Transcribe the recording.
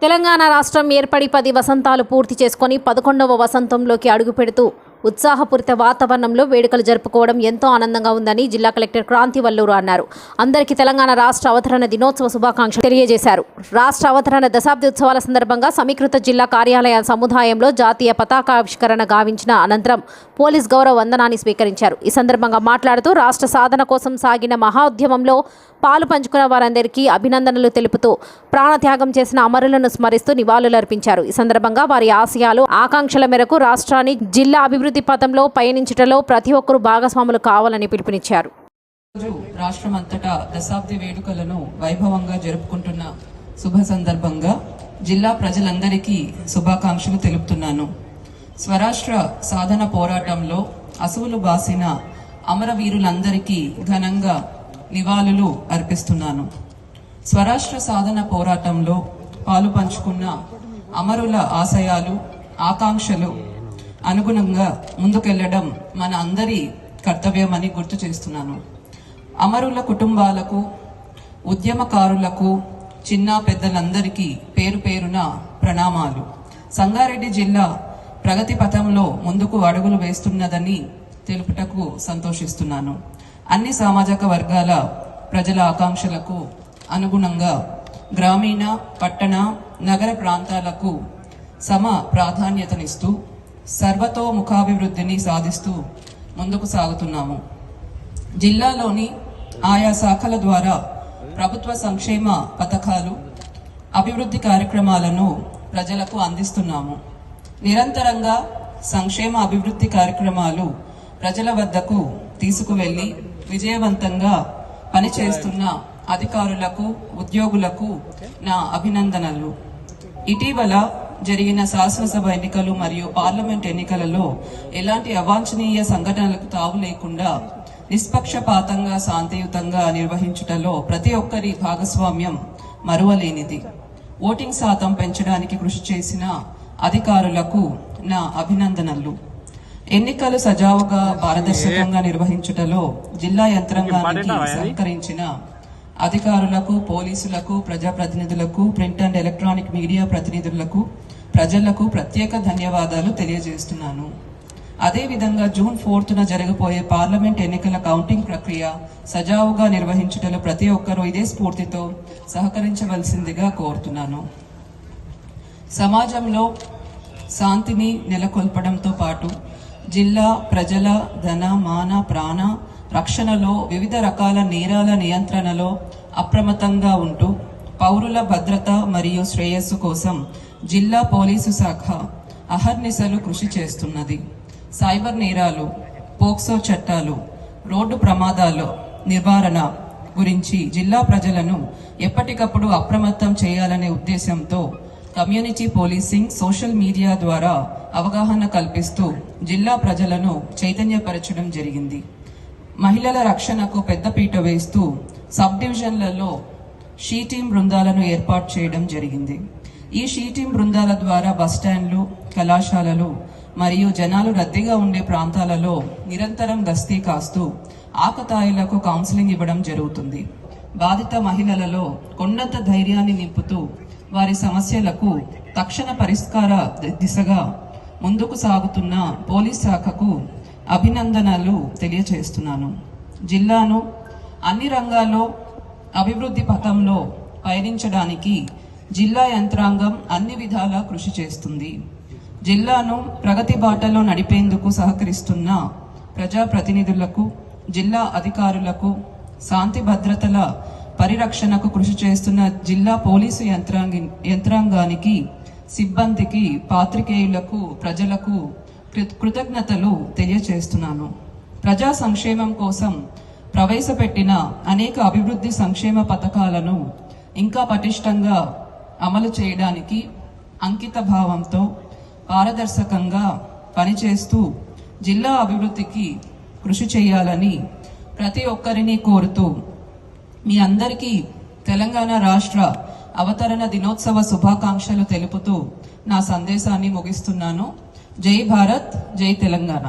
తెలంగాణ రాష్ట్రం ఏర్పడి 10 వసంతాలు పూర్తి చేసుకొని 11వ వసంతంలోకి అడుగుపెడుతూ ఉత్సాహపూరిత వాతావరణంలో వేడుకలు జరుపుకోవడం ఎంతో ఆనందంగా ఉందని జిల్లా కలెక్టర్ క్రాంతి వల్లూరు అన్నారు. అందరికీ తెలంగాణ రాష్ట్ర అవతరణ దినోత్సవ శుభాకాంక్షలు తెలియజేశారు. రాష్ట్ర అవతరణ దశాబ్ది ఉత్సవాల సందర్భంగా సమీకృత జిల్లా కార్యాలయ సముదాయంలో జాతీయ పతాకావిష్కరణ గావించిన అనంతరం పోలీస్ గౌరవ వందనాన్ని స్వీకరించారు. ఈ సందర్భంగా మాట్లాడుతూ రాష్ట్ర సాధన కోసం సాగిన మహోద్యమంలో పాలు పంచుకున్న వారందరికీ అభినందనలు తెలుపుతూ ప్రాణత్యాగం చేసిన అమరులను స్మరిస్తూ నివాళులర్పించారు. ఈ సందర్భంగా వారి ఆశయాలు ఆకాంక్షల మేరకు రాష్ట్రాన్ని జిల్లా అభివృద్ధి పథంలో పయనించటలో ప్రతి ఒక్కరూ భాగస్వాములు కావాలని పిలుపునిచ్చారు. రాష్ట్రమంతటా దశాబ్ది వేడుకలను వైభవంగా జరుపుకుంటున్న శుభ సందర్భంగా జిల్లా ప్రజలందరికీ శుభాకాంక్షలు తెలుపుతున్నాను. స్వరాష్ట్ర సాధన పోరాటంలో అసువులు బాసిన అమరవీరులందరికీ ఘనంగా నివాళులు అర్పిస్తున్నాను. స్వరాష్ట్ర సాధన పోరాటంలో పాలు పంచుకున్న అమరుల ఆశయాలు ఆకాంక్షలు అనుగుణంగా ముందుకెళ్లడం మన అందరి కర్తవ్యమని గుర్తు చేస్తున్నాను. అమరుల కుటుంబాలకు, ఉద్యమకారులకు, చిన్న పెద్దలందరికీ పేరు పేరున ప్రణామాలు. సంగారెడ్డి జిల్లా ప్రగతి పథంలో ముందుకు అడుగులు వేస్తున్నదని తెలుపుటకు సంతోషిస్తున్నాను. అన్ని సామాజిక వర్గాల ప్రజల ఆకాంక్షలకు అనుగుణంగా గ్రామీణ, పట్టణ, నగర ప్రాంతాలకు సమ ప్రాధాన్యతనిస్తూ సర్వతోముఖాభివృద్ధిని సాధిస్తూ ముందుకు సాగుతున్నాము. జిల్లాలోని ఆయా శాఖల ద్వారా ప్రభుత్వ సంక్షేమ పథకాలు, అభివృద్ధి కార్యక్రమాలను ప్రజలకు అందిస్తున్నాము. నిరంతరంగా సంక్షేమ అభివృద్ధి కార్యక్రమాలు ప్రజల వద్దకు తీసుకువెళ్లి విజయవంతంగా పనిచేస్తున్న అధికారులకు, ఉద్యోగులకు నా అభినందనలు. ఇటీవల జరిగిన శాసనసభ ఎన్నికలు మరియు పార్లమెంట్ ఎన్నికలలో ఎలాంటి అవాంఛనీయ సంఘటనలకు తావు లేకుండా నిష్పక్షపాతంగా శాంతియుతంగా నిర్వహించుటలో ప్రతి ఒక్కరి భాగస్వామ్యం మరువలేనిది. ఓటింగ్ శాతం పెంచడానికి కృషి చేసిన అధికారులకు నా అభినందనలు. ఎన్నికలు సజావుగా పారదర్శకంగా నిర్వహించుటలో జిల్లా యంత్రాంగానికి సహకరించిన అధికారులకు, పోలీసులకు, ప్రజాప్రతినిధులకు, ప్రింట్ అండ్ ఎలక్ట్రానిక్ మీడియా ప్రతినిధులకు, ప్రజలకు ప్రత్యేక ధన్యవాదాలు తెలియజేస్తున్నాను. అదేవిధంగా జూన్ 4న జరగబోయే పార్లమెంట్ ఎన్నికల కౌంటింగ్ ప్రక్రియ సజావుగా నిర్వహించుటలో ప్రతి ఒక్కరూ ఇదే స్ఫూర్తితో సహకరించవలసిందిగా కోరుతున్నాను. సమాజంలో శాంతిని నెలకొల్పడంతో పాటు జిల్లా ప్రజల ధన, మాన, ప్రాణ రక్షణలో వివిధ రకాల నేరాల నియంత్రణలో అప్రమత్తంగా ఉంటూ పౌరుల భద్రత మరియు శ్రేయస్సు కోసం జిల్లా పోలీసు శాఖ అహర్నిశలు కృషి చేస్తున్నది. సైబర్ నేరాలు, పోక్సో చట్టాలు, రోడ్డు ప్రమాదాల నివారణ గురించి జిల్లా ప్రజలను ఎప్పటికప్పుడు అప్రమత్తం చేయాలనే ఉద్దేశంతో కమ్యూనిటీ పోలీసింగ్, సోషల్ మీడియా ద్వారా అవగాహన కల్పిస్తూ జిల్లా ప్రజలను చైతన్యపరచడం జరిగింది. మహిళల రక్షణకు పెద్దపీట వేస్తూ సబ్ డివిజన్లలో షీ టీం బృందాలను ఏర్పాటు చేయడం జరిగింది. ఈ షీ టీం బృందాల ద్వారా బస్టాండ్లు, కళాశాలలు మరియు జనాలు రద్దీగా ఉండే ప్రాంతాలలో నిరంతరం గస్తీ కాస్తూ ఆకతాయిలకు కౌన్సిలింగ్ ఇవ్వడం జరుగుతుంది. బాధిత మహిళలలో కొండంత ధైర్యాన్ని నింపుతూ వారి సమస్యలకు తక్షణ పరిష్కార దిశగా ముందుకు సాగుతున్న పోలీస్ శాఖకు అభినందనలు తెలియజేస్తున్నాను. జిల్లాను అన్ని రంగాల్లో అభివృద్ధి పథంలో పయనించడానికి జిల్లా యంత్రాంగం అన్ని విధాలా కృషి చేస్తుంది. జిల్లాను ప్రగతి బాటలో నడిపేందుకు సహకరిస్తున్న ప్రజాప్రతినిధులకు, జిల్లా అధికారులకు, శాంతి భద్రతల పరిరక్షణకు కృషి చేస్తున్న జిల్లా పోలీసు యంత్రాంగానికి, సిబ్బందికి, పాత్రికేయులకు, ప్రజలకు కృతజ్ఞతలు తెలియజేస్తున్నాను. ప్రజా సంక్షేమం కోసం ప్రవేశపెట్టిన అనేక అభివృద్ధి సంక్షేమ పథకాలను ఇంకా పటిష్టంగా అమలు చేయడానికి అంకిత భావంతో పారదర్శకంగా పనిచేస్తూ జిల్లా అభివృద్ధికి కృషి చేయాలని ప్రతి ఒక్కరిని కోరుతూ మీ అందరికీ తెలంగాణ రాష్ట్ర అవతరణ దినోత్సవ శుభాకాంక్షలు తెలుపుతూ నా సందేశాన్ని ముగిస్తున్నాను. జై భారత్, జై తెలంగాణ.